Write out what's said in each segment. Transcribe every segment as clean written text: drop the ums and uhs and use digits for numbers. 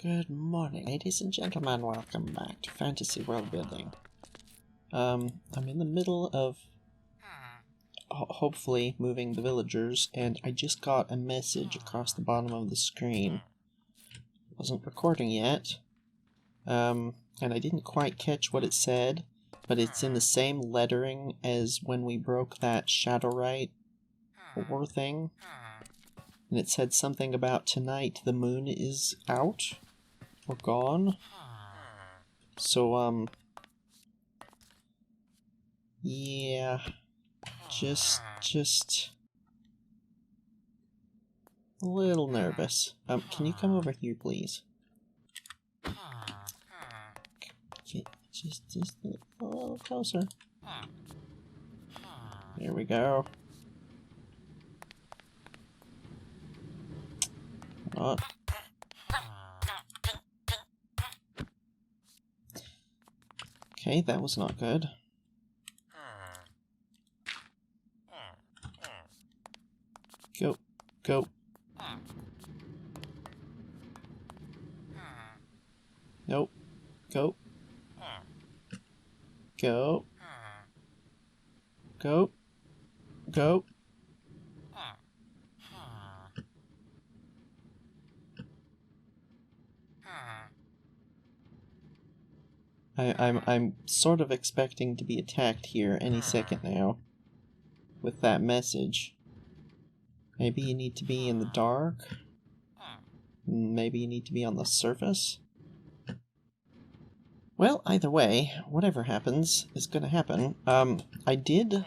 Good morning, ladies and gentlemen. Welcome back to Fantasy Worldbuilding. I'm in the middle of hopefully moving the villagers, and I just got a message across the bottom of the screen. Wasn't recording yet, and I didn't quite catch what it said, but it's in the same lettering as when we broke that Shadowrite ore thing. And it said something about tonight the moon is out or gone. So, yeah, just a little nervous. Can you come over here, please? Just a little closer. There we go. Not. Okay, that was not good. Go, go. Nope. Go. Go. Go. Go. I'm sort of expecting to be attacked here any second now with that message. Maybe you need to be in the dark. Maybe you need to be on the surface. Well, either way, whatever happens is gonna happen. I did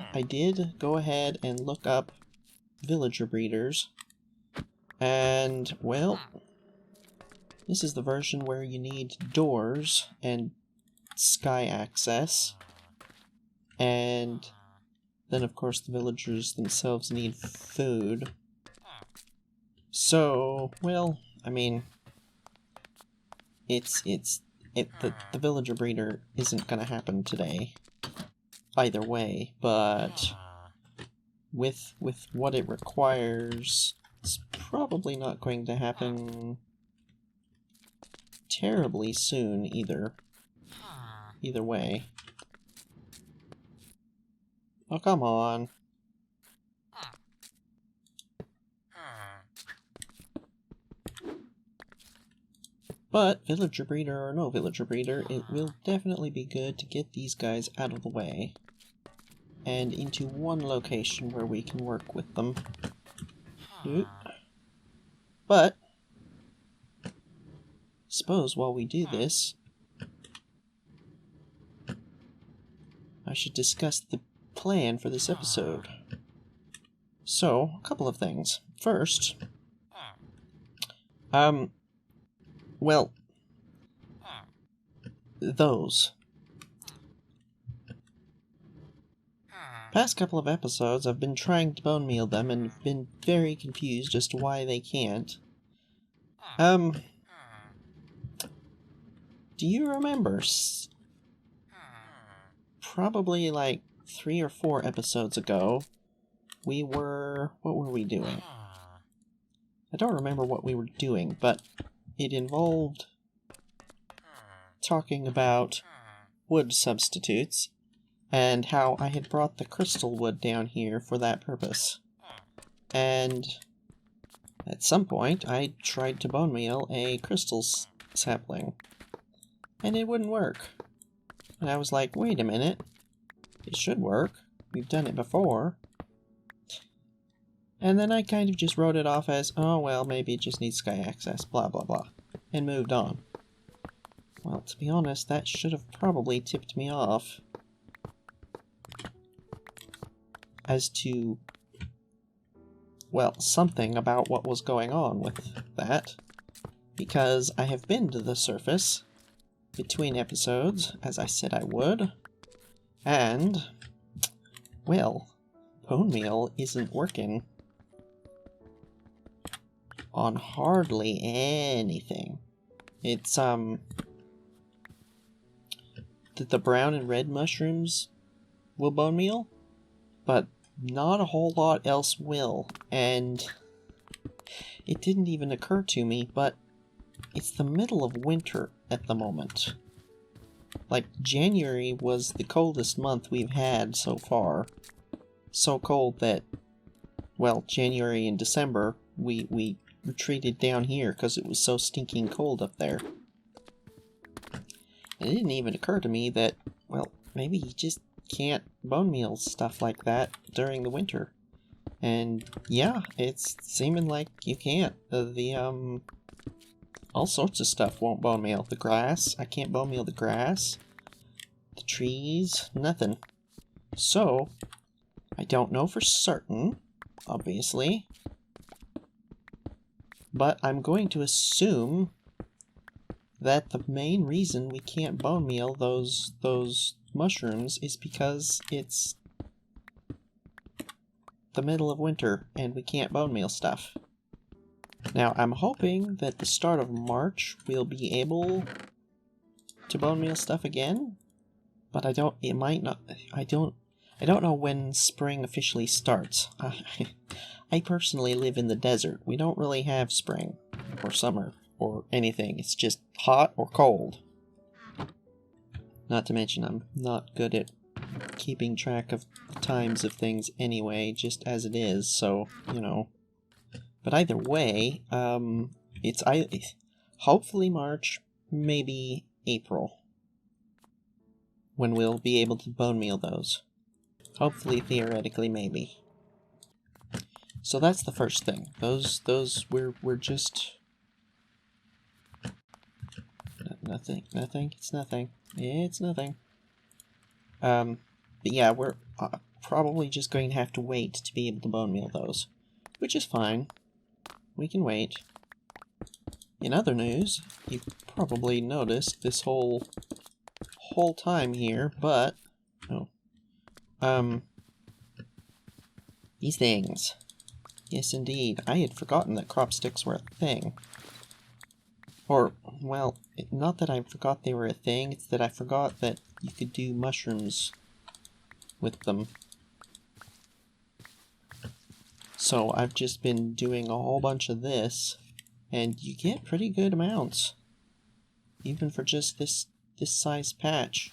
go ahead and look up villager breeders, and well, this is the version where you need doors and sky access, and then of course the villagers themselves need food. So, well, I mean, the villager breeder isn't gonna happen today either way, but with what it requires, it's probably not going to happen terribly soon either. Either way. Oh, come on. But, villager breeder or no villager breeder, it will definitely be good to get these guys out of the way and into one location where we can work with them. But, suppose while we do this, I should discuss the plan for this episode. So, a couple of things. First, well, those. Past couple of episodes, I've been trying to bone meal them and been very confused as to why they can't. Do you remember? Probably like 3 or 4 episodes ago, what were we doing? I don't remember what we were doing, but it involved talking about wood substitutes and how I had brought the crystal wood down here for that purpose. And at some point, I tried to bone meal a crystal sapling, and it wouldn't work. And I was like, wait a minute, it should work. We've done it before. And then I kind of just wrote it off as, oh well, maybe it just needs sky access, blah blah blah, and moved on. Well, to be honest, that should have probably tipped me off as to, well, something about what was going on with that, because I have been to the surface between episodes, as I said I would, and, well, bone meal isn't working on hardly anything. It's, the brown and red mushrooms will bone meal, but not a whole lot else will, and it didn't even occur to me, but it's the middle of winter at the moment. Like, January was the coldest month we've had so far. So cold that, well, January and December, we retreated down here because it was so stinking cold up there. And it didn't even occur to me that, well, maybe you just can't bone meal stuff like that during the winter. And yeah, it's seeming like you can't. All sorts of stuff won't bone meal. The grass, I can't bone meal the grass. The trees, nothing. So, I don't know for certain, obviously. But I'm going to assume that the main reason we can't bone meal those mushrooms is because it's the middle of winter and we can't bone meal stuff. Now, I'm hoping that the start of March we'll be able to bone meal stuff again, but I don't know when spring officially starts. I personally live in the desert. We don't really have spring or summer or anything. It's just hot or cold. Not to mention I'm not good at keeping track of the times of things anyway, just as it is, so, you know. But either way, it's hopefully March, maybe April, when we'll be able to bone meal those. Hopefully, theoretically, maybe. So that's the first thing. Those we're just nothing. It's nothing. But yeah, we're probably just going to have to wait to be able to bone meal those, which is fine. We can wait. In other news, you've probably noticed this whole time here, but these things. Yes, indeed. I had forgotten that crop sticks were a thing. Or, well, not that I forgot they were a thing, it's that I forgot that you could do mushrooms with them. So I've just been doing a whole bunch of this, and you get pretty good amounts. Even for just this size patch.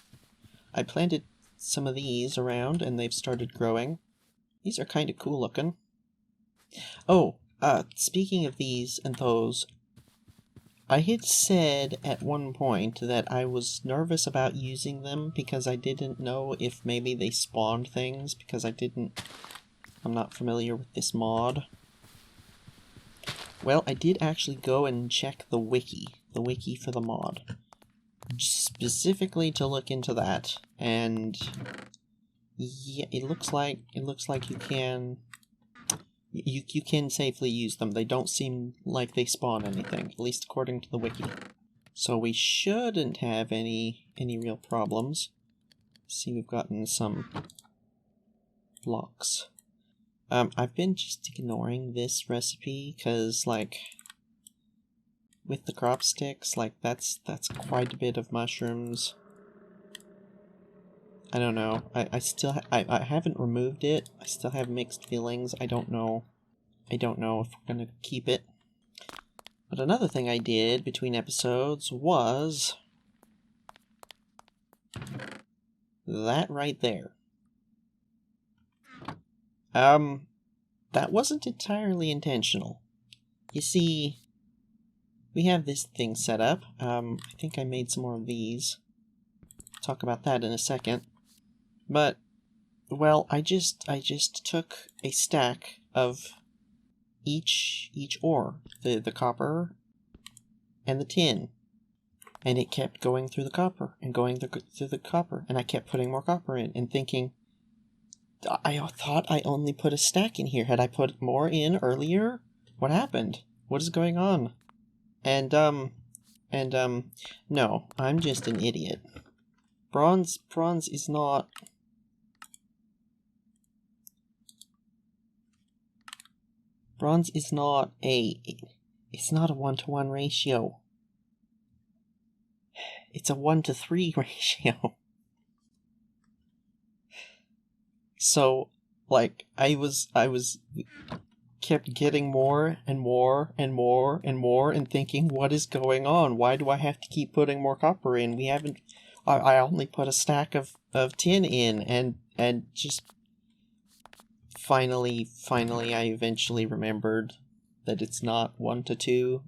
I planted some of these around, and they've started growing. These are kind of cool looking. Oh, speaking of these and those, I had said at one point that I was nervous about using them because I didn't know if maybe they spawned things, because I'm not familiar with this mod. Well, I did actually go and check the wiki for the mod, specifically to look into that, and yeah, it looks like you can safely use them. They don't seem like they spawn anything, at least according to the wiki. So we shouldn't have any real problems. See, we've gotten some blocks. I've been just ignoring this recipe because, like, with the crop sticks, like, that's quite a bit of mushrooms. I don't know. I still I haven't removed it. I still have mixed feelings. I don't know if we're gonna keep it. But another thing I did between episodes was that right there. That wasn't entirely intentional. You see, we have this thing set up. I think I made some more of these. Talk about that in a second. But, well, I just took a stack of each ore, the copper and the tin, and it kept going through the copper and going through the copper, and I kept putting more copper in and thinking, I thought I only put a stack in here. Had I put more in earlier? What happened? What is going on? And no, I'm just an idiot. Bronze is not... Bronze is not it's not a 1-to-1 ratio. It's a 1-to-3 ratio. So, like, I was kept getting more and more and more and more and thinking, what is going on? Why do I have to keep putting more copper in? We haven't... I only put a stack of tin in, and just... Finally, I eventually remembered that it's not 1 to 2.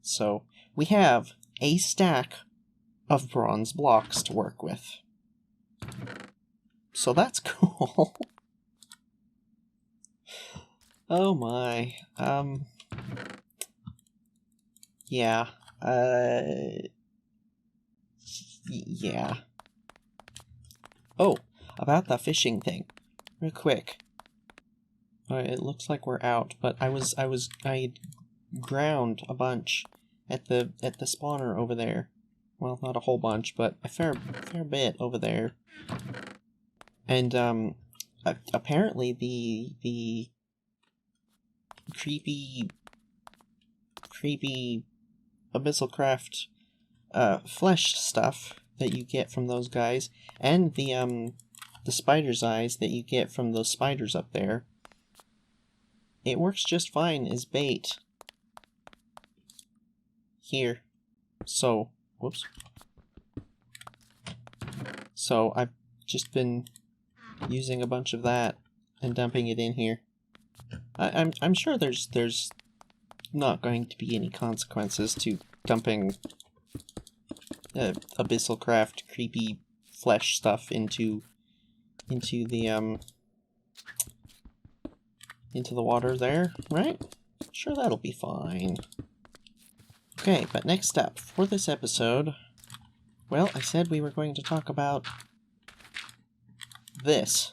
So, we have a stack of bronze blocks to work with. So that's cool. Oh my. Yeah. Yeah. Oh, about the fishing thing. Real quick. It looks like we're out, but I ground a bunch at the spawner over there. Well, not a whole bunch, but a fair bit over there. And apparently the creepy AbyssalCraft flesh stuff that you get from those guys, and the spider's eyes that you get from those spiders up there, it works just fine as bait. Here. So, whoops. So I've just been using a bunch of that and dumping it in here. I'm sure there's not going to be any consequences to dumping AbyssalCraft creepy flesh stuff into the water there, right? Sure, that'll be fine. Okay, but next up for this episode, well, I said we were going to talk about this.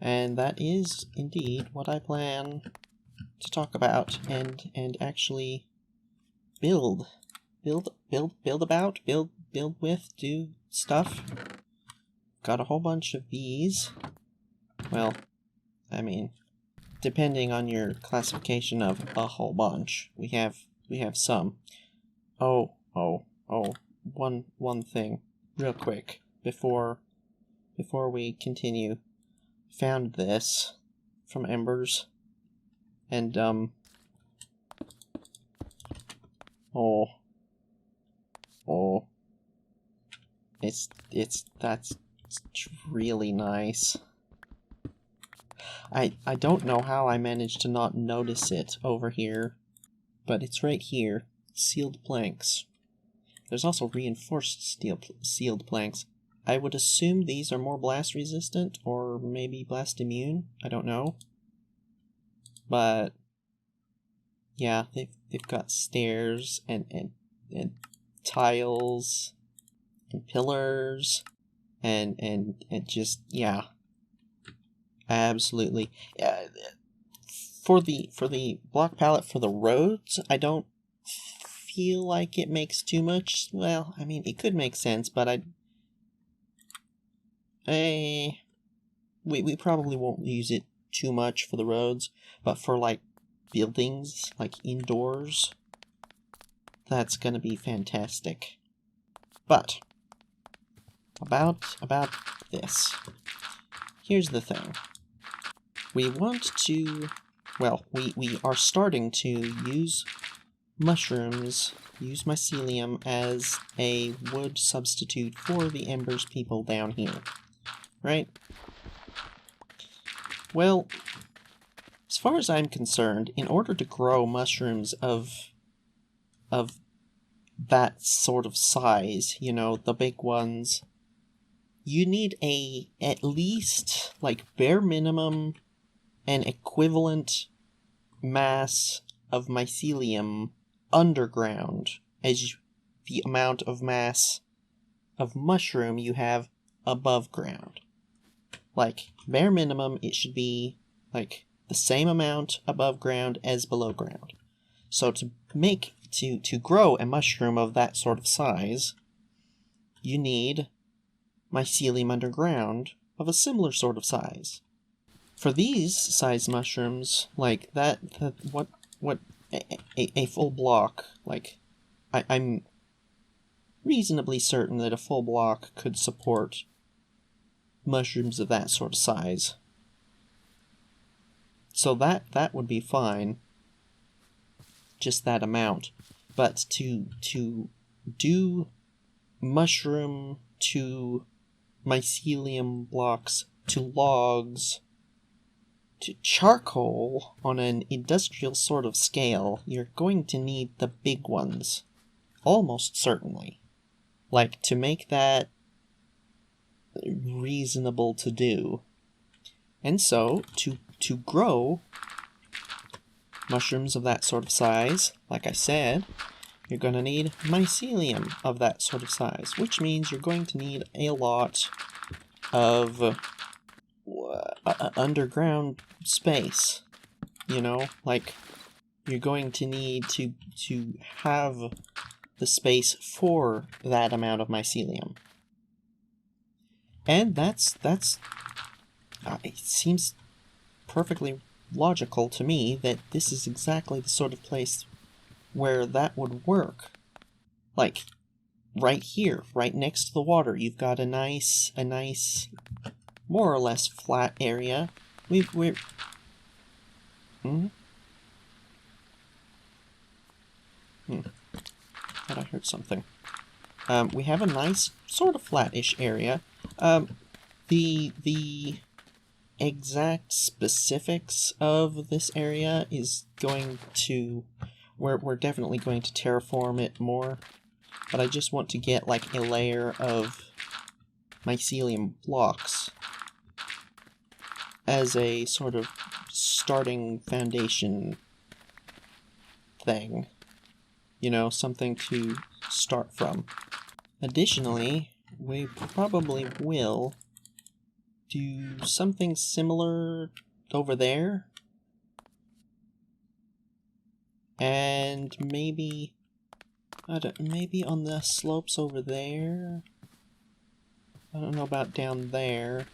And that is indeed what I plan to talk about and actually build with, do stuff. Got a whole bunch of these. Well, I mean, depending on your classification of a whole bunch, we have some. One thing, real quick, before we continue. Found this from Embers, and that's really nice. I don't know how I managed to not notice it over here, but it's right here. Sealed planks. There's also reinforced sealed planks. I would assume these are more blast resistant, or maybe blast immune. I don't know. But yeah, they've got stairs and tiles and pillars and just, yeah. Absolutely. For the block palette for the roads, I don't feel like it makes too much. Well, I mean, it could make sense, but we probably won't use it too much for the roads, but for like buildings, like indoors, that's gonna be fantastic. But about this, here's the thing. We want to, well, we are starting to use mushrooms, use mycelium as a wood substitute for the Embers people down here. Right? Well, as far as I'm concerned, in order to grow mushrooms of that sort of size, you know, the big ones, you need at least, like, bare minimum, an equivalent mass of mycelium underground as the amount of mass of mushroom you have above ground. Like, bare minimum, it should be, like, the same amount above ground as below ground. So to grow a mushroom of that sort of size, you need mycelium underground of a similar sort of size. For these size mushrooms, like a full block, like, I'm reasonably certain that a full block could support mushrooms of that sort of size. So that would be fine. Just that amount. But to do mushroom to mycelium blocks to logs to charcoal on an industrial sort of scale, you're going to need the big ones. Almost certainly. Like, to make that reasonable to do. And so, to grow mushrooms of that sort of size, like I said, you're going to need mycelium of that sort of size, which means you're going to need a lot of underground space. You know, like, you're going to need to have the space for that amount of mycelium. And that's it seems perfectly logical to me that this is exactly the sort of place where that would work. Like, right here, right next to the water, you've got a nice, more or less flat area. Thought I heard something. We have a nice, sort of flat-ish area. The exact specifics of this area is going to... We're definitely going to terraform it more. But I just want to get, like, a layer of mycelium blocks as a sort of starting foundation thing. You know, something to start from. Additionally, we probably will do something similar over there. And maybe, maybe on the slopes over there. I don't know about down there.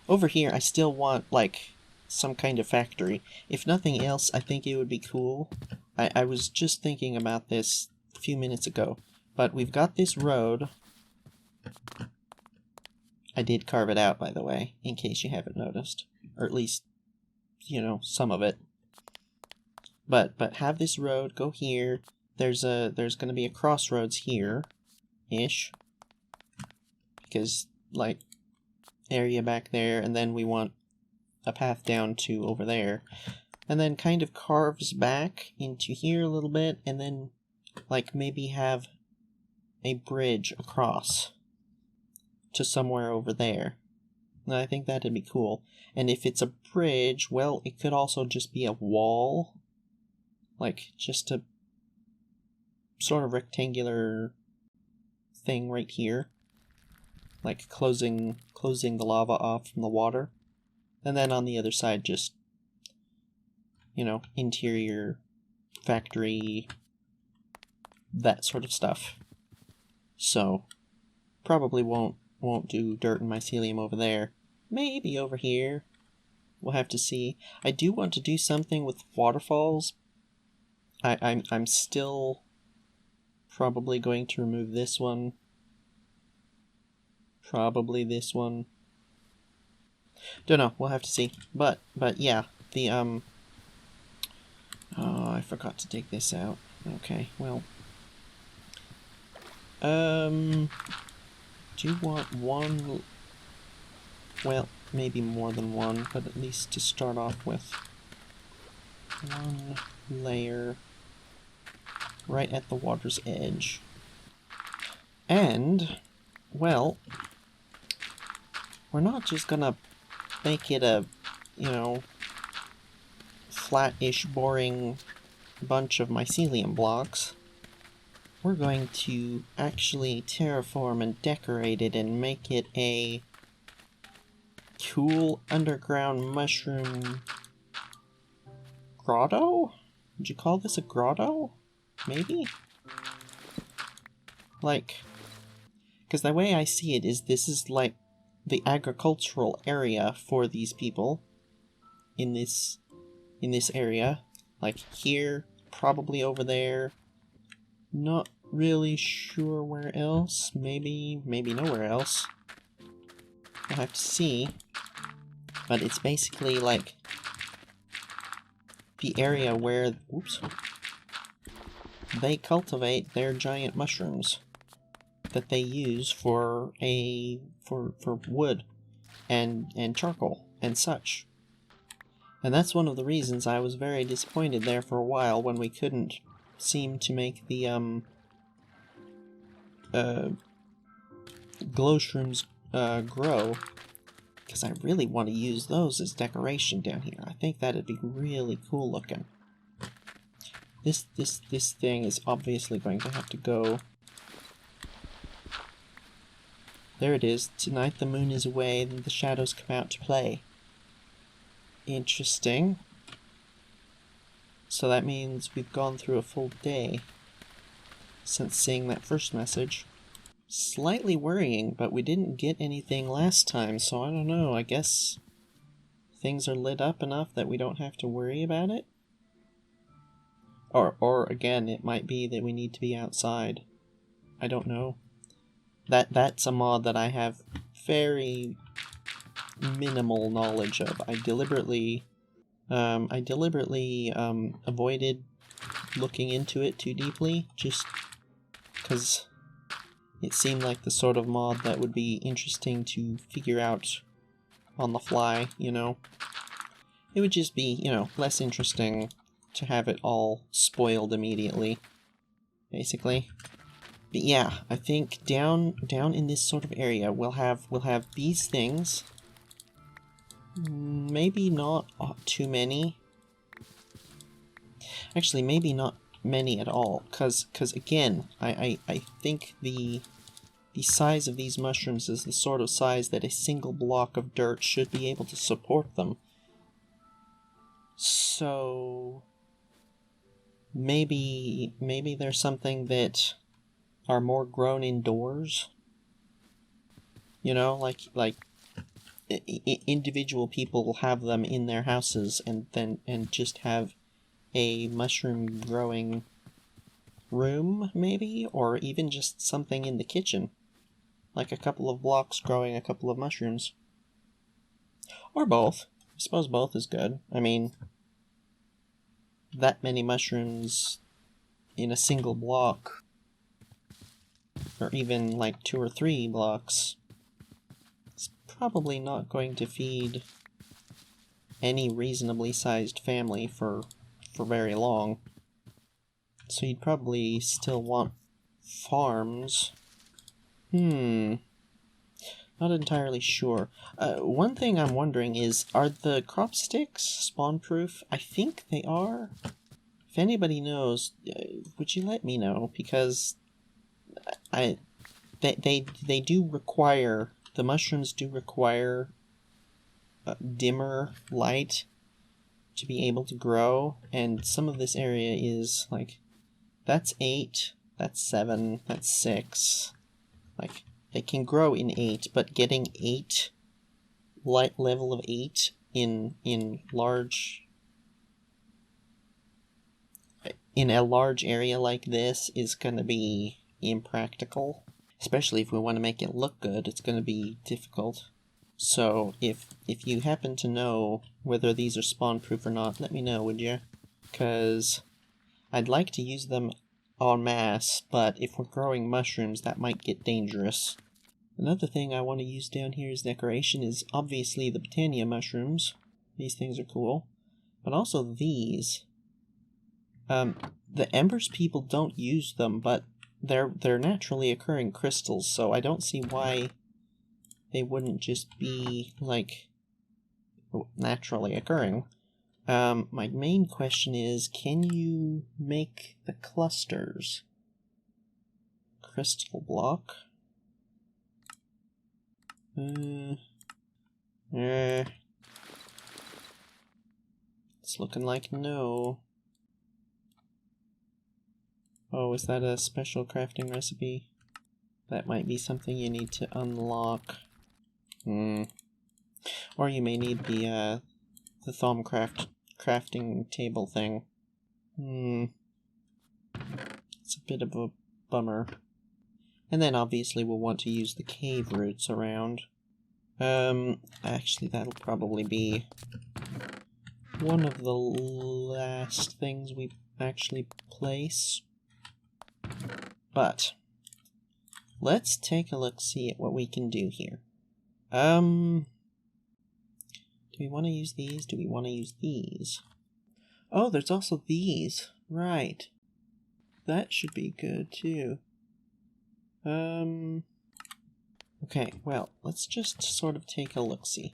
Over here, I still want, like, some kind of factory. If nothing else, I think it would be cool. I was just thinking about this a few minutes ago. But we've got this road. I did carve it out, by the way, in case you haven't noticed. Or at least, you know, some of it. But have this road go here. There's gonna be a crossroads here-ish. Because, like, area back there, and then we want a path down to over there. And then kind of carves back into here a little bit, and then, like, maybe have a bridge across to somewhere over there. And I think that'd be cool. And if it's a bridge, well, it could also just be a wall. Like, just a sort of rectangular thing right here. Like, closing the lava off from the water. And then on the other side, just, you know, interior, factory, that sort of stuff. So, probably won't do dirt and mycelium over there. Maybe over here. We'll have to see. I do want to do something with waterfalls. I'm still probably going to remove this one. Probably this one. Don't know, we'll have to see. But yeah, the oh, I forgot to take this out. Okay, well. Do you want one? Well, maybe more than one, but at least to start off with. One layer right at the water's edge. And, well, we're not just gonna make it a, you know, flat-ish, boring bunch of mycelium blocks. We're going to actually terraform and decorate it and make it a cool underground mushroom grotto? Would you call this a grotto? Maybe? Like, because the way I see it is this is like the agricultural area for these people in this area. Like here, probably over there. Not really sure where else. Maybe nowhere else. We'll have to see. but it's basically like the area where, oops, they cultivate their giant mushrooms that they use for wood and charcoal and such. And that's one of the reasons I was very disappointed there for a while when we couldn't seem to make the glow shrooms grow, because I really want to use those as decoration down here. I think that'd be really cool looking. This thing is obviously going to have to go. There it is. Tonight the moon is away, and the shadows come out to play. Interesting. So that means we've gone through a full day since seeing that first message. Slightly worrying, but we didn't get anything last time, so I don't know. I guess things are lit up enough that we don't have to worry about it? Or again, it might be that we need to be outside. I don't know. That's a mod that I have very minimal knowledge of. I deliberately avoided looking into it too deeply, just because it seemed like the sort of mod that would be interesting to figure out on the fly, you know? It would just be, you know, less interesting to have it all spoiled immediately, basically. But yeah, I think down in this sort of area we'll have these things. Maybe not too many. Actually, maybe not many at all, cause again, I think the size of these mushrooms is the sort of size that a single block of dirt should be able to support them. So maybe there's something that are more grown indoors. You know, like individual people will have them in their houses and just have a mushroom growing room, maybe, or even just something in the kitchen, like a couple of blocks growing a couple of mushrooms, or both. I suppose both is good. I mean, that many mushrooms in a single block, or even like 2 or 3 blocks, it's probably not going to feed any reasonably sized family for very long. So you'd probably still want farms. Not entirely sure. One thing I'm wondering is, are the crop sticks spawn-proof? I think they are. If anybody knows, would you let me know? Because they do require, the mushrooms do require dimmer light to be able to grow, and some of this area is like, that's 8, that's 7, that's 6. Like, they can grow in 8, but getting 8, light level of 8 in a large area like this is gonna be impractical. Especially if we want to make it look good, it's gonna be difficult. So, if you happen to know whether these are spawn-proof or not, let me know, would you? Because I'd like to use them en masse, but if we're growing mushrooms, that might get dangerous. Another thing I want to use down here as decoration is obviously the Britannia Mushrooms. These things are cool. But also these. The Embers people don't use them, but they're naturally occurring crystals, so I don't see why they wouldn't just be, like, naturally occurring. My main question is, can you make the clusters? Crystal block? It's looking like no. Oh, is that a special crafting recipe? That might be something you need to unlock. Or you may need the Thaumcraft crafting table thing. It's a bit of a bummer. And then obviously we'll want to use the cave roots around. Actually, that'll probably be one of the last things we actually place. But let's take a look, see at what we can do here. Do we want to use these? Do we want to use these? Oh, there's also these. Right. That should be good, too. Okay, well, let's just sort of take a look-see.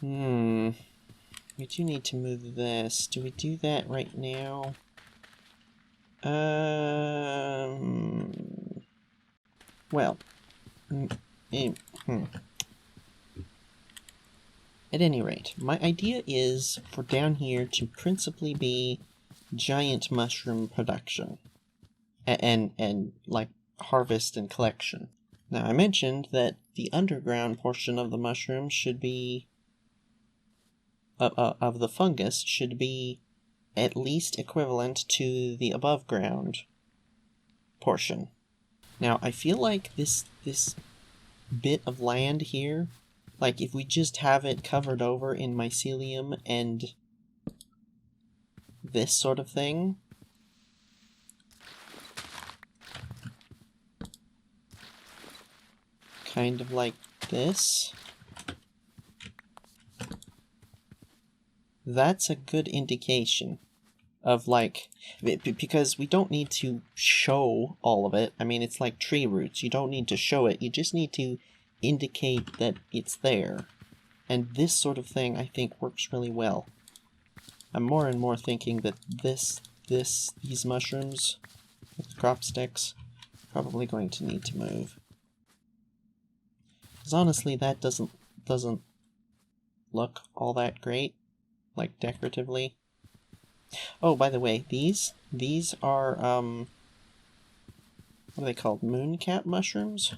We do need to move this. Do we do that right now? Well, At any rate, my idea is for down here to principally be giant mushroom production. And like, harvest and collection. Now, I mentioned that the underground portion of the mushrooms should be... of the fungus should be at least equivalent to the above ground portion. Now, I feel like this bit of land here, like if we just have it covered over in mycelium and this sort of thing, kind of like this, that's a good indication of, like, because we don't need to show all of it. I mean, it's like tree roots. You don't need to show it. You just need to indicate that it's there. And this sort of thing, I think, works really well. I'm more and more thinking that these mushrooms with the crop sticks probably going to need to move. Because honestly, that doesn't look all that great, like decoratively. Oh, by the way, these are what are they called? Mooncap mushrooms?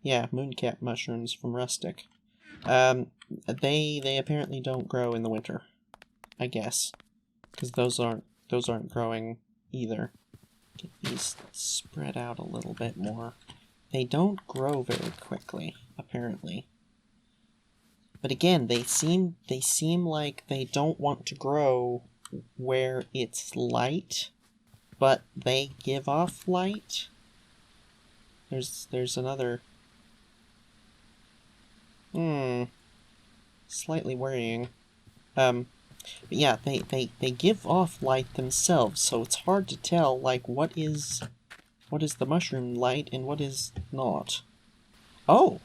Yeah, mooncap mushrooms from Rustic. They apparently don't grow in the winter, I guess, because those aren't growing either. Get these spread out a little bit more. They don't grow very quickly, apparently. But again, they seem like they don't want to grow where it's light, but they give off light. There's another... slightly worrying. But yeah, they give off light themselves, so it's hard to tell, like, what is the mushroom light and what is not. Oh!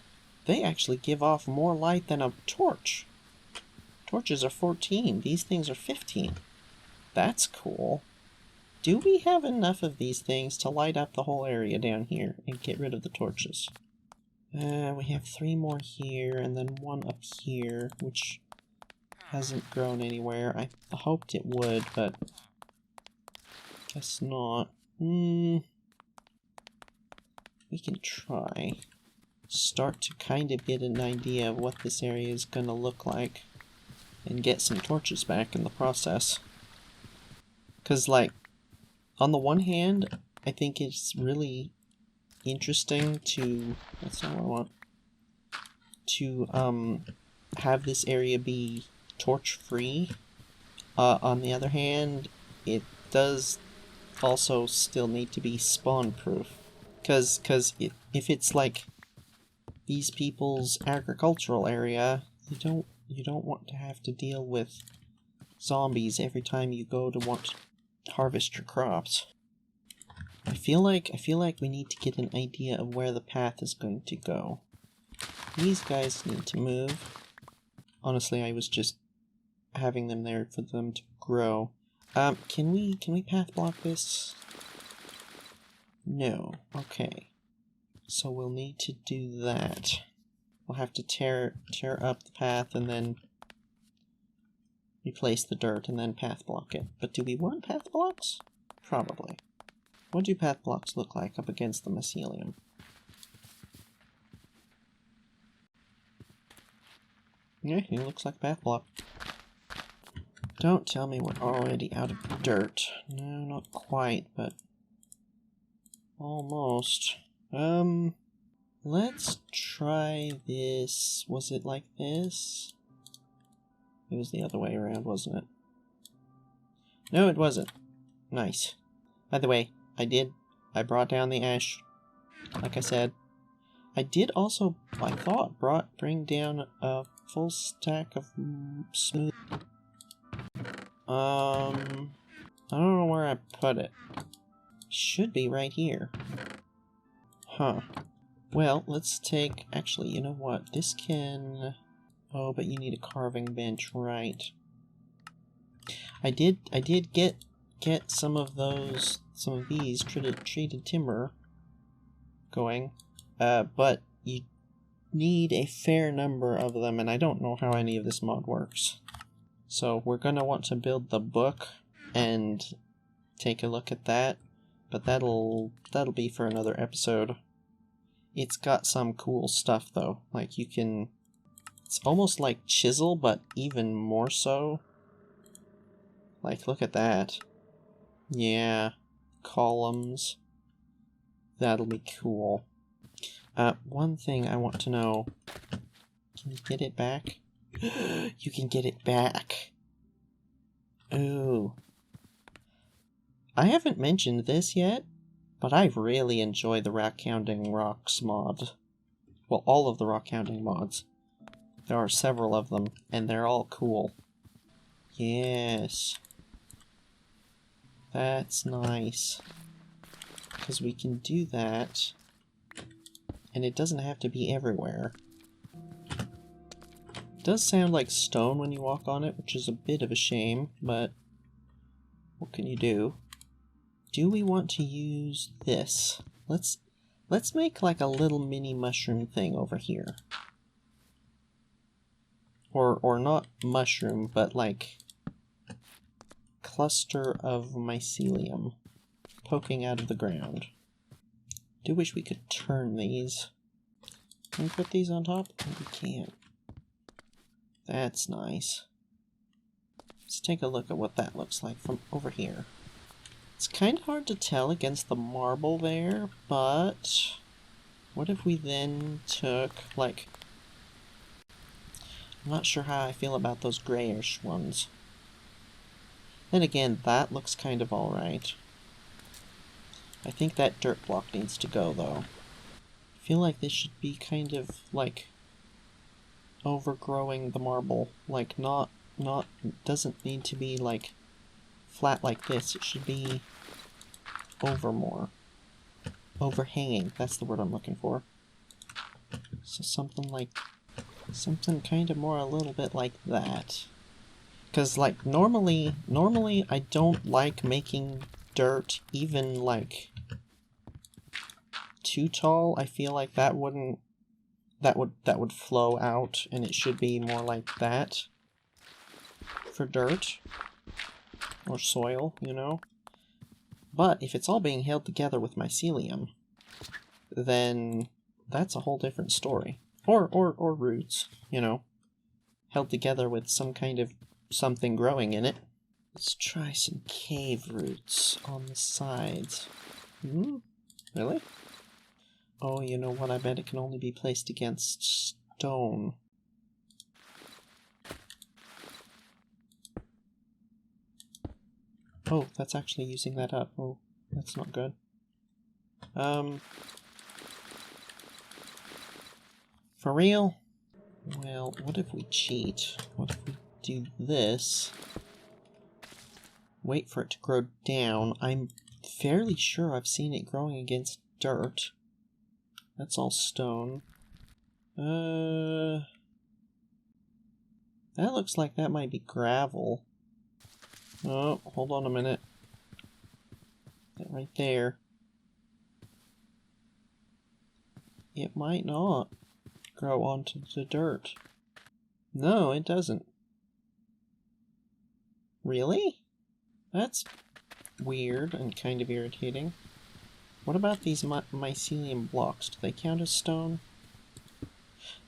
They actually give off more light than a torch. Torches are 14. These things are 15. That's cool. Do we have enough of these things to light up the whole area down here and get rid of the torches? We have 3 more here, and then 1 up here, which hasn't grown anywhere. I hoped it would, but guess not. We can try. Start to kind of get an idea of what this area is going to look like and get some torches back in the process. Because, like, on the one hand, I think it's really interesting to... that's not what I want. To, have this area be torch-free. On the other hand, it does also still need to be spawn-proof. Because if it's, like, these people's agricultural area, you don't want to have to deal with zombies every time you go to want to harvest your crops. I feel like we need to get an idea of where the path is going to go. These guys need to move. Honestly, I was just having them there for them to grow. Can we path block this? No. Okay. So we'll need to do that. We'll have to tear up the path and then replace the dirt and then path block it. But do we want path blocks? Probably. What do path blocks look like up against the mycelium? Yeah, he looks like a path block. Don't tell me we're already out of dirt. No, not quite, but almost. Let's try this. Was it like this? It was the other way around, wasn't it? No, it wasn't. Nice. By the way, I brought down the ash, like I said. I did also, I thought, bring down a full stack of smooth. I don't know where I put it. Should be right here. Huh. Well, let's take, actually, you know what? This can, oh, but you need a carving bench, right. I did get some of these treated timber going, but you need a fair number of them, and I don't know how any of this mod works. So we're gonna want to build the book and take a look at that, but that'll be for another episode. It's got some cool stuff though, like you can, it's almost like chisel, but even more so. Like, look at that. Yeah, columns. That'll be cool. One thing I want to know, can you get it back? You can get it back. Ooh. I haven't mentioned this yet, but I really enjoy the rock counting rocks mod. Well, all of the rock counting mods. There are several of them, and they're all cool. Yes. That's nice. Because we can do that, and it doesn't have to be everywhere. It does sound like stone when you walk on it, which is a bit of a shame, but what can you do? Do we want to use this? Let's make like a little mini mushroom thing over here. Or not mushroom, but like cluster of mycelium poking out of the ground. Do wish we could turn these. Can we put these on top? Oh, we can't. That's nice. Let's take a look at what that looks like from over here. It's kind of hard to tell against the marble there, but what if we then took, like, I'm not sure how I feel about those grayish ones. Then again, that looks kind of alright. I think that dirt block needs to go, though. I feel like this should be kind of, like, overgrowing the marble. Like, not, doesn't need to be, like, flat like this. It should be over more. Overhanging, that's the word I'm looking for. So something like, something kind of more a little bit like that. Because, like, normally I don't like making dirt even, like, too tall. I feel like that would flow out, and it should be more like that for dirt or soil, you know? But if it's all being held together with mycelium, then that's a whole different story. Or roots, you know, held together with some kind of something growing in it. Let's try some cave roots on the sides. Really? Oh, you know what? I bet it can only be placed against stone. Oh, that's actually using that up. Oh, that's not good. For real? Well, what if we cheat? What if we do this? Wait for it to grow down. I'm fairly sure I've seen it growing against dirt. That's all stone. That looks like that might be gravel. Oh, hold on a minute. That right there. It might not grow onto the dirt. No, it doesn't. Really? That's weird and kind of irritating. What about these mycelium blocks? Do they count as stone?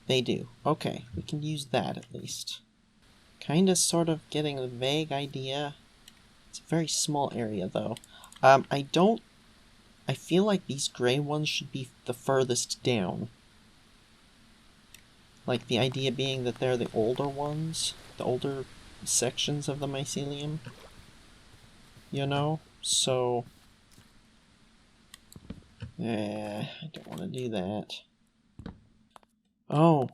They do. Okay, we can use that at least. Kinda sort of getting a vague idea. It's a very small area though. I feel like these gray ones should be the furthest down. Like, the idea being that they're the older ones, the older sections of the mycelium. You know? So... I don't want to do that. Oh,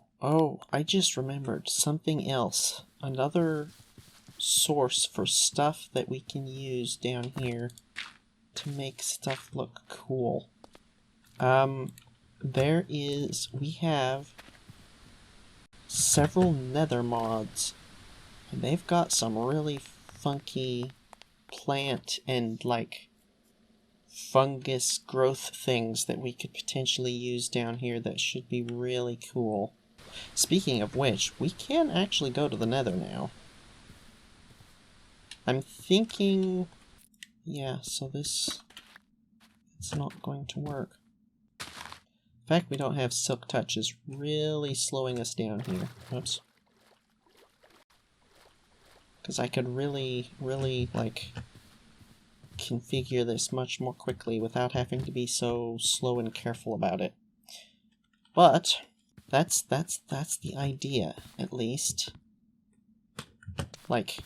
I just remembered something else. Another source for stuff that we can use down here to make stuff look cool. We have several nether mods, and they've got some really funky plant and, like, fungus growth things that we could potentially use down here that should be really cool. Speaking of which, we can actually go to the nether now. I'm thinking... yeah, so it's not going to work. The fact we don't have Silk Touch is really slowing us down here. Oops. Because I could really, like, configure this much more quickly without having to be so slow and careful about it. But that's the idea, at least. Like,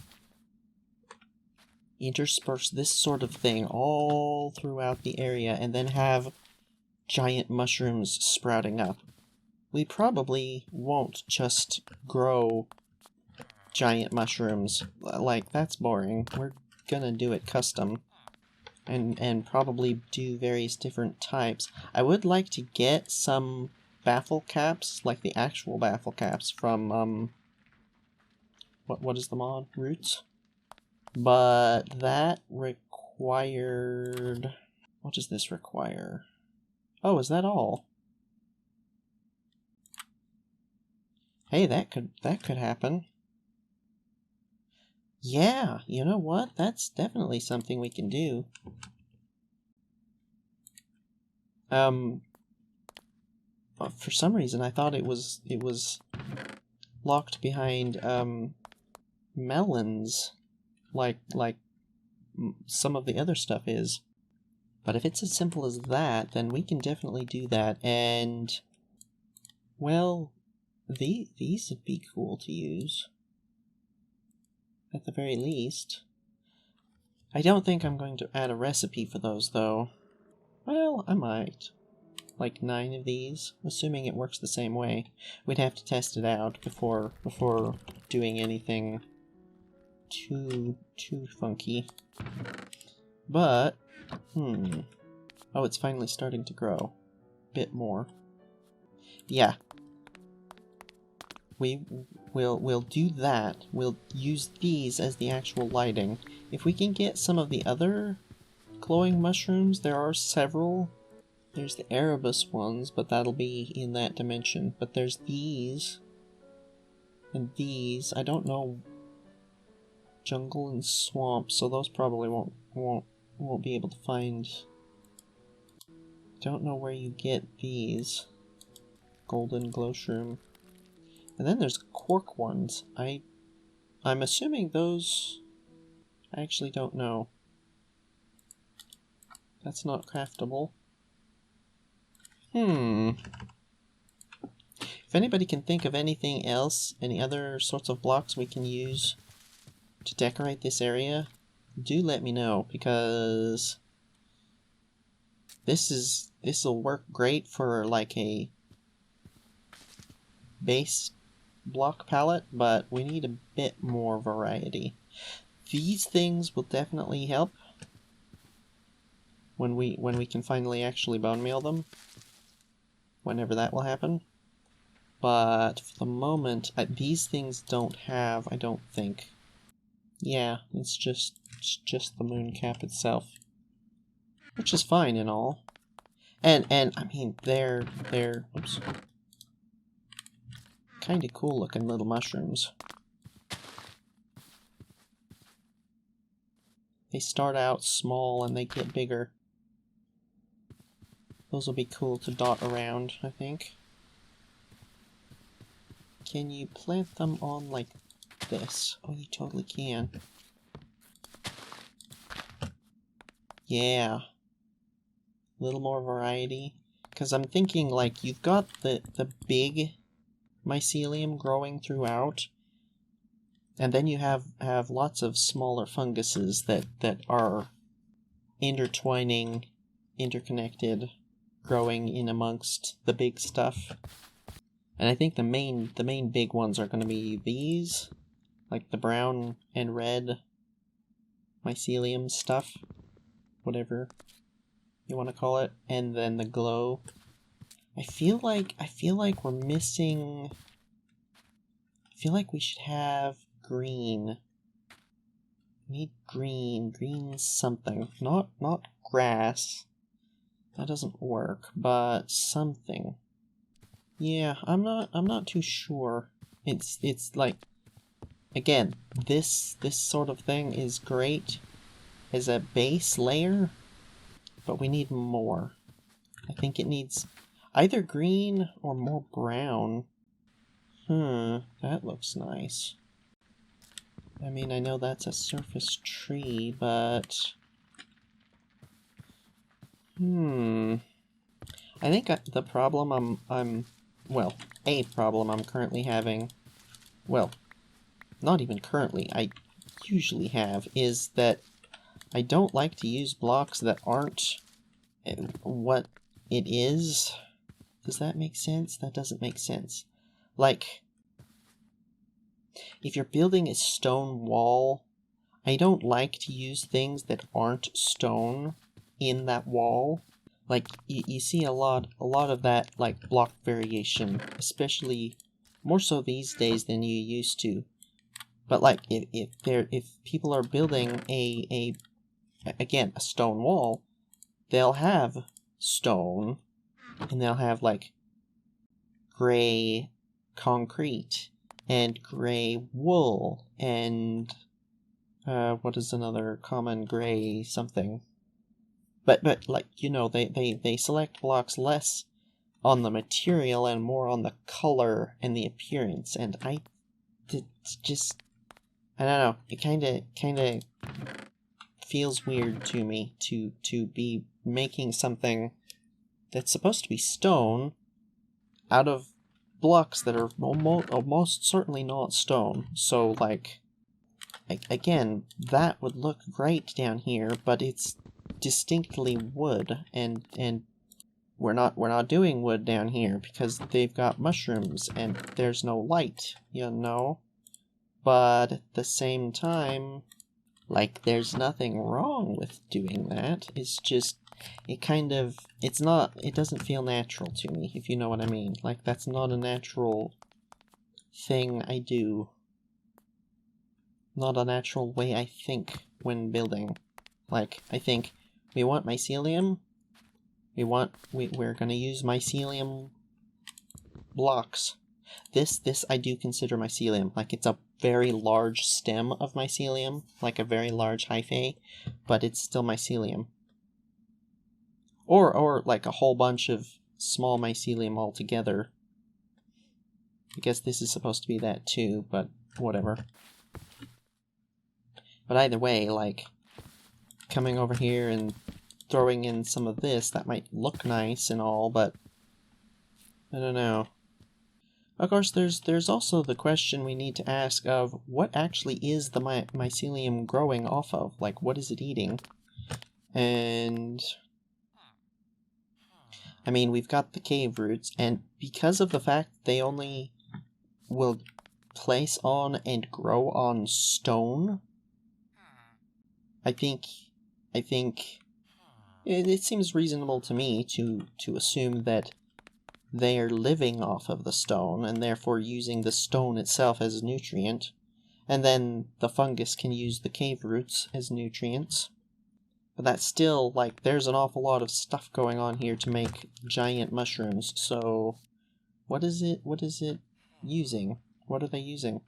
intersperse this sort of thing all throughout the area and then have giant mushrooms sprouting up. We probably won't just grow giant mushrooms. Like, that's boring. We're gonna do it custom. And probably do various different types. I would like to get some baffle caps, like the actual baffle caps from, what is the mod? Roots? But that required... what does this require? Oh, is that all? Hey, that could happen. Yeah, you know what? That's definitely something we can do. For some reason I thought it was locked behind melons, like some of the other stuff is. But if it's as simple as that, then we can definitely do that. And well, these would be cool to use. At the very least. I don't think I'm going to add a recipe for those, though. Well, I might. Like 9 of these, assuming it works the same way. We'd have to test it out before doing anything too funky. But, oh, it's finally starting to grow. Bit more. Yeah. We'll do that. We'll use these as the actual lighting. If we can get some of the other glowing mushrooms, there are several. There's the Erebus ones, but that'll be in that dimension. But there's these. And these. I don't know. Jungle and swamp, so those probably won't be able to find. Don't know where you get these. Golden glowshroom. And then there's quark ones. I'm assuming those... I actually don't know. That's not craftable. If anybody can think of anything else, any other sorts of blocks we can use to decorate this area, do let me know, because this'll work great for like a base block palette, but we need a bit more variety. These things will definitely help when we can finally actually bone meal them, whenever that will happen. But for the moment, these things don't have, I don't think. Yeah, it's just the moon cap itself, which is fine and all. And I mean, they're oops, kind of cool looking little mushrooms. They start out small and they get bigger. Those will be cool to dot around, I think. Can you plant them on like this? Oh, you totally can. Yeah. A little more variety. Because I'm thinking, like, you've got the big mycelium growing throughout. And then you have lots of smaller funguses that are intertwining, interconnected, growing in amongst the big stuff. And I think the main big ones are going to be these, like the brown and red mycelium stuff, whatever you want to call it, and then the glow. I feel like we're missing. I feel like we should have green. Need green something. Not grass. That doesn't work, but something. Yeah, I'm not too sure. It's like, again, this sort of thing is great as a base layer, but we need more. I think it needs either green or more brown. That looks nice. I mean, I know that's a surface tree, but I think the problem a problem I'm currently having, well, not even currently, I usually have, is that I don't like to use blocks that aren't what it is. Does that make sense? That doesn't make sense. Like, if you're building a stone wall, I don't like to use things that aren't stone in that wall. Like, you see a lot of that, like, block variation, especially more so these days than you used to. But, like, if people are building a stone wall, they'll have stone, and they'll have, like, gray concrete, and gray wool, and, what is another common gray something? But like, you know, they select blocks less on the material and more on the color and the appearance, and I don't know, it kinda feels weird to me to be making something that's supposed to be stone out of blocks that are almost certainly not stone. So, like, again, that would look great down here, but it's distinctly wood, and we're not doing wood down here because they've got mushrooms and there's no light, you know. But at the same time, like, there's nothing wrong with doing that. It's just, it doesn't feel natural to me, if you know what I mean. Like, that's not a natural thing I do. Not a natural way I think when building. Like, I think, we want mycelium. We're gonna use mycelium blocks. This I do consider mycelium. Like, it's a very large stem of mycelium, like a very large hyphae, but it's still mycelium. Or like a whole bunch of small mycelium all together. I guess this is supposed to be that too, but whatever. But either way, like, coming over here and throwing in some of this, that might look nice and all, but I don't know. Of course, there's also the question we need to ask of what actually is the mycelium growing off of? Like, what is it eating? And I mean, we've got the cave roots, and because of the fact they only will place on and grow on stone, I think it seems reasonable to me to assume that they are living off of the stone, and therefore using the stone itself as a nutrient, and then the fungus can use the cave roots as nutrients. But that's still, like, there's an awful lot of stuff going on here to make giant mushrooms, so what is it using? What are they using?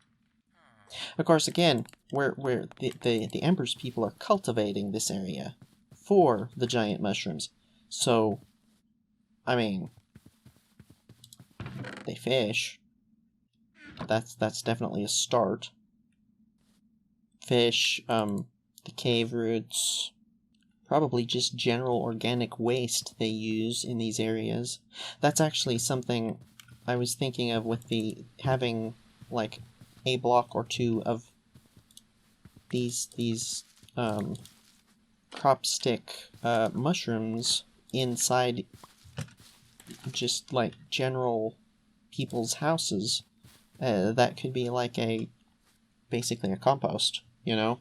Of course, again, where the Embers people are cultivating this area for the giant mushrooms. So, I mean, they fish. That's definitely a start. Fish, the cave roots, probably just general organic waste they use in these areas. That's actually something I was thinking of with the having like a block or two of these crop stick mushrooms inside just like general people's houses. That could be like basically a compost, you know?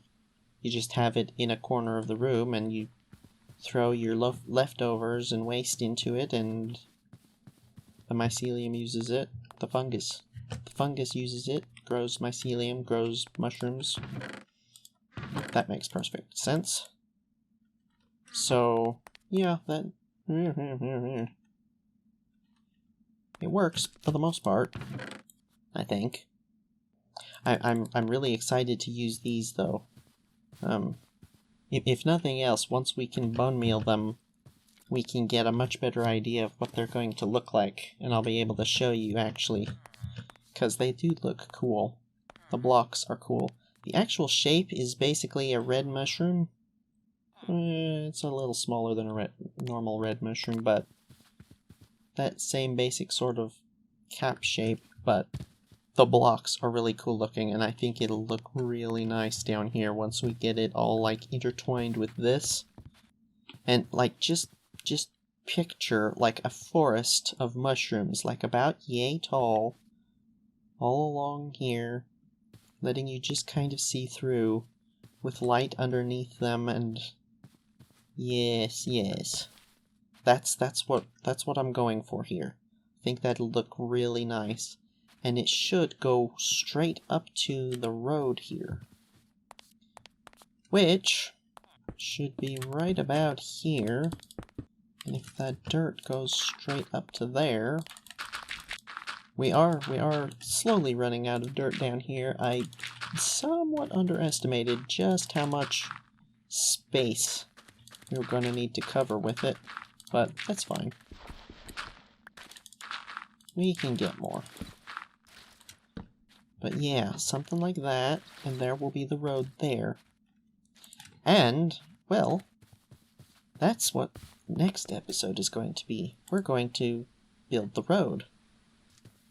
You just have it in a corner of the room and you throw your leftovers and waste into it, and the mycelium uses it. The fungus uses it, grows mycelium, grows mushrooms. That makes perfect sense. So, yeah, that... it works, for the most part, I think. I'm really excited to use these, though. If nothing else, once we can bone meal them, we can get a much better idea of what they're going to look like, and I'll be able to show you, actually. Because they do look cool. The blocks are cool. The actual shape is basically a red mushroom. It's a little smaller than a normal red mushroom, but that same basic sort of cap shape, but the blocks are really cool looking, and I think it'll look really nice down here once we get it all like intertwined with this. And like just picture like a forest of mushrooms, like about yay tall, all along here, letting you just kind of see through with light underneath them, and yes. That's what I'm going for here. I think that'll look really nice. And it should go straight up to the road here, which should be right about here. And if that dirt goes straight up to there, we are slowly running out of dirt down here. I somewhat underestimated just how much space we were going to need to cover with it, but that's fine. We can get more. But yeah, something like that, and there will be the road there. And, well, that's what next episode is going to be. We're going to build the road.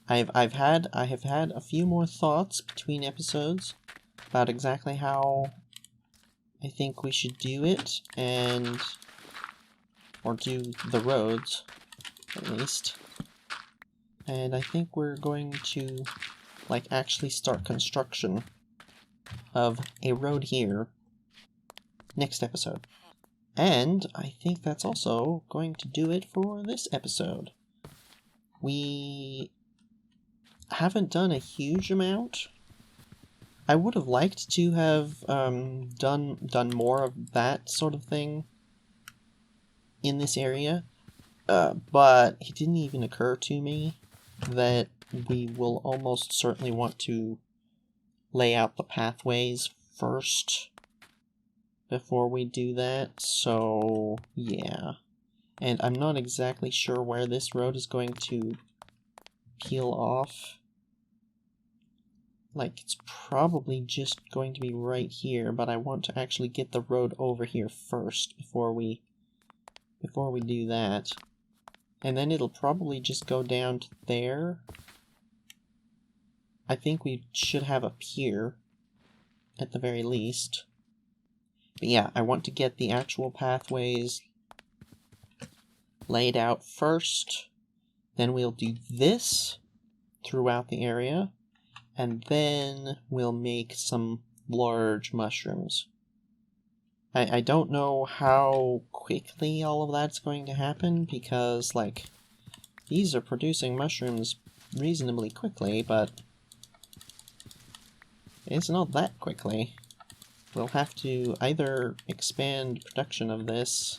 I have had a few more thoughts between episodes about exactly how I think we should do it, or do the roads, at least. And I think we're going to like actually start construction of a road here next episode. And I think that's also going to do it for this episode. We haven't done a huge amount. I would have liked to have done more of that sort of thing in this area, but it didn't even occur to me that we will almost certainly want to lay out the pathways first before we do that, so yeah. And I'm not exactly sure where this road is going to peel off. Like, it's probably just going to be right here, but I want to actually get the road over here first before we do that. And then it'll probably just go down to there. I think we should have a pier, at the very least. But yeah, I want to get the actual pathways laid out first. Then we'll do this throughout the area. And then we'll make some large mushrooms. I don't know how quickly all of that's going to happen, because, like, these are producing mushrooms reasonably quickly, but it's not that quickly. We'll have to either expand production of this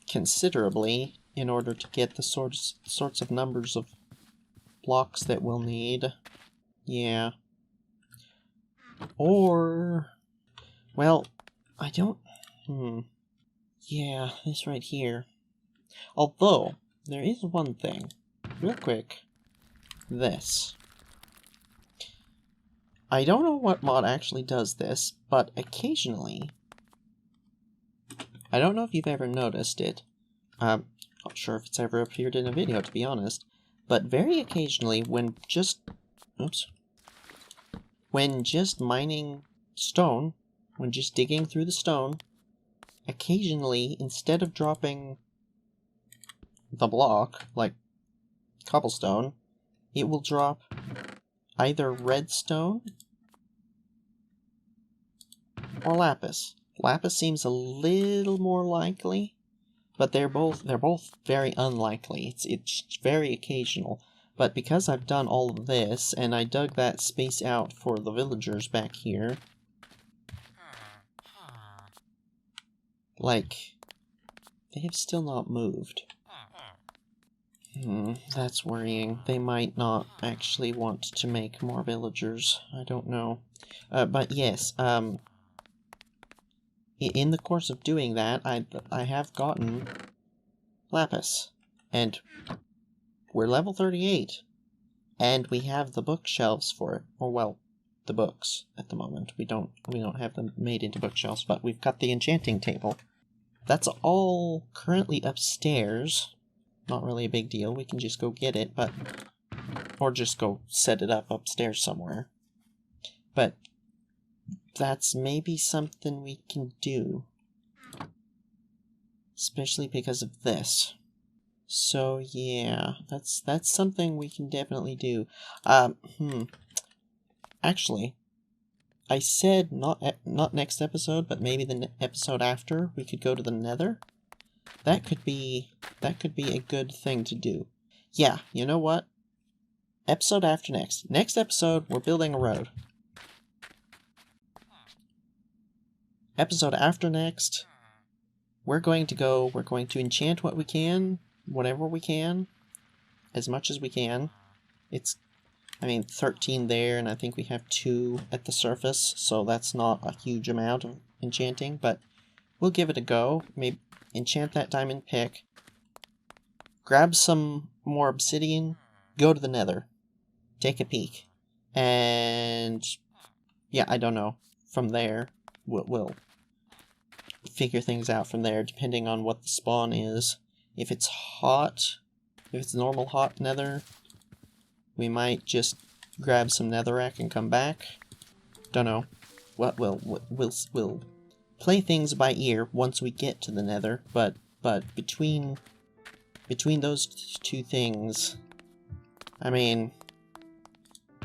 considerably in order to get the sorts of numbers of blocks that we'll need. Yeah. Or, well, I don't... Yeah, this right here. Although, there is one thing. Real quick. This. I don't know what mod actually does this, but occasionally... I don't know if you've ever noticed it. I'm not sure if it's ever appeared in a video, to be honest. But very occasionally, when just mining stone, when just digging through the stone, occasionally, instead of dropping the block, like cobblestone, it will drop either redstone or lapis. Lapis seems a little more likely, but they're both very unlikely. It's very occasional. But because I've done all of this, and I dug that space out for the villagers back here, like, they have still not moved. That's worrying. They might not actually want to make more villagers. I don't know. But yes, in the course of doing that, I have gotten lapis. And we're level 38. And we have the bookshelves for it. Or, well, the books at the moment. We don't have them made into bookshelves, but we've got the enchanting table. That's all currently upstairs. Not really a big deal. We can just go get it, but... or just go set it up upstairs somewhere. But that's maybe something we can do. Especially because of this. So, yeah. That's something we can definitely do. Actually, I said not next episode, but maybe the episode after, we could go to the Nether. That could be a good thing to do. Yeah, you know what? Episode after next. Next episode, we're building a road. Episode after next, we're going to enchant what we can, whatever we can, as much as we can. It's, 13 there, and I think we have 2 at the surface, so that's not a huge amount of enchanting, but we'll give it a go. Maybe enchant that diamond pick, grab some more obsidian, go to the Nether, take a peek, and yeah, I don't know. From there, we'll figure things out from there, depending on what the spawn is. If it's hot, if it's normal hot Nether, we might just grab some netherrack and come back. Don't know. We'll play things by ear once we get to the Nether, but between those 2 things,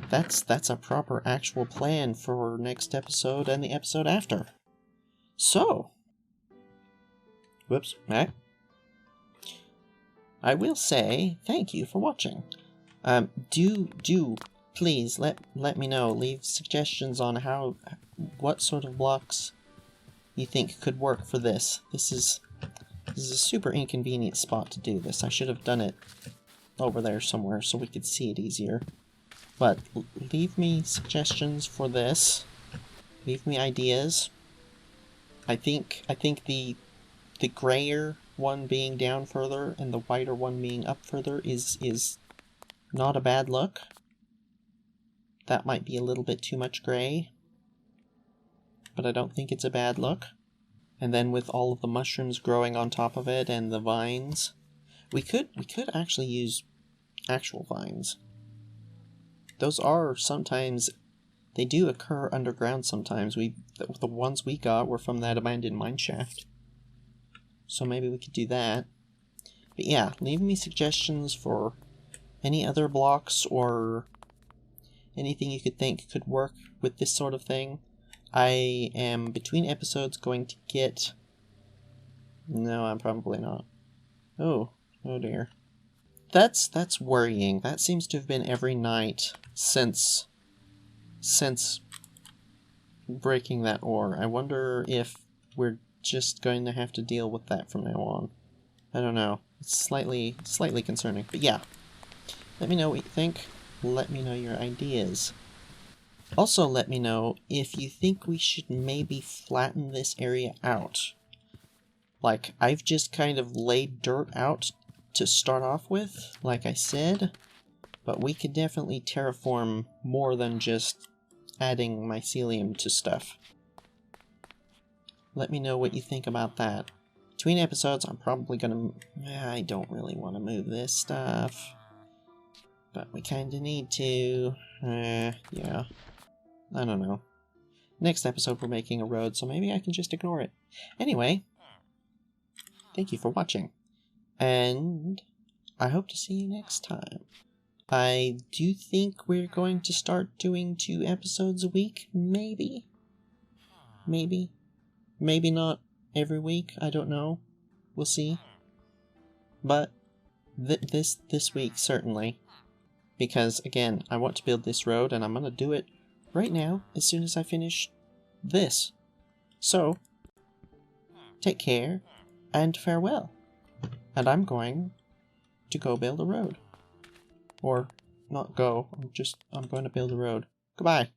that's a proper actual plan for next episode and the episode after. So, I will say thank you for watching. Do please let me know. Leave suggestions on what sort of blocks you think could work for this. This is a super inconvenient spot to do this. I should have done it over there somewhere so we could see it easier. But leave me suggestions for this. Leave me ideas. I think the grayer one being down further and the whiter one being up further is not a bad look. That might be a little bit too much gray, but I don't think it's a bad look. And then with all of the mushrooms growing on top of it and the vines, we could actually use actual vines. Those are sometimes, they do occur underground sometimes. The ones we got were from that abandoned mineshaft. So maybe we could do that. But yeah, leave me suggestions for any other blocks or anything you could think could work with this sort of thing. I am, between episodes, going to get... No, I'm probably not. Oh dear. That's worrying. That seems to have been every night since breaking that ore. I wonder if we're just going to have to deal with that from now on. I don't know. It's slightly concerning. But yeah, let me know what you think. Let me know your ideas. Also, let me know if you think we should maybe flatten this area out. Like, I've just kind of laid dirt out to start off with, like I said, but we could definitely terraform more than just adding mycelium to stuff. Let me know what you think about that. Between episodes, I'm probably gonna... I don't really want to move this stuff. But we kinda need to... yeah. I don't know. Next episode we're making a road, so maybe I can just ignore it. Anyway, thank you for watching. And I hope to see you next time. I do think we're going to start doing 2 episodes a week, maybe? Maybe. Maybe not every week, I don't know. We'll see. But this week, certainly. Because, again, I want to build this road, and I'm going to do it right now, as soon as I finish this. So, take care, and farewell. And I'm going to go build a road. Or, not go, I'm going to build a road. Goodbye.